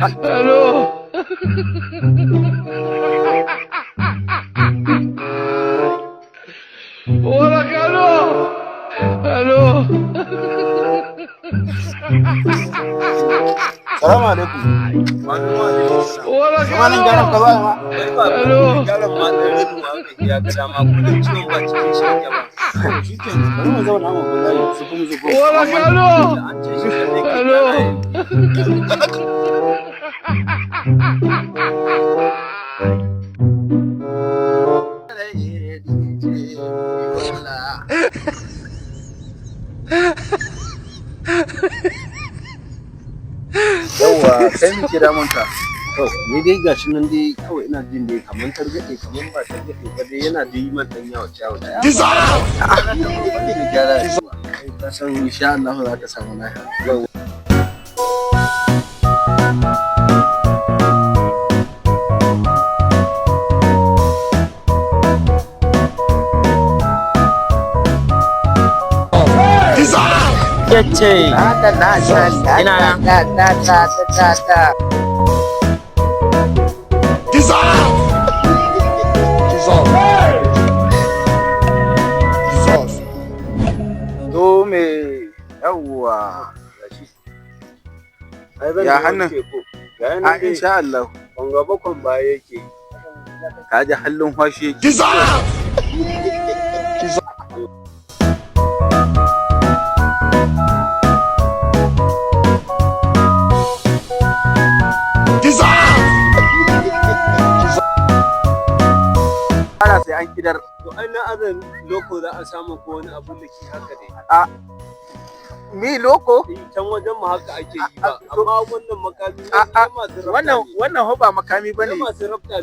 Aló. Hola, Carlos. Aló. Salamu alaikum. Hola, Zamanin garan ka Carlos. ba ma. Aló. Garan ma da rin ma ya ga dama kullum ciwon ba cikin shi ya ba. Shikenan bari mu zauna mu bulayi su kuma su ko. Hola, Carlos. An ce shi kadai ke Aló. Yawwa kai mu kira munka. To ni dai gashi nan dai kawai ina jin dai kaman targaɗe kaman ba targaɗe ba dai yana da yi man dan yawa ciyawa da yawa. Ka san insha Allah za ka samu lafiya. Yace ina nan To me yawwa ya hannun a insha Allah kwanga bakon ba yake ka ji hallin washe ana sai an kidar to ai na azan loko za a samu ko wani abu da ke haka dai a mi loko can wajen mu haka ake yi ba amma wannan makami wannan ho ba makami bane masu rafta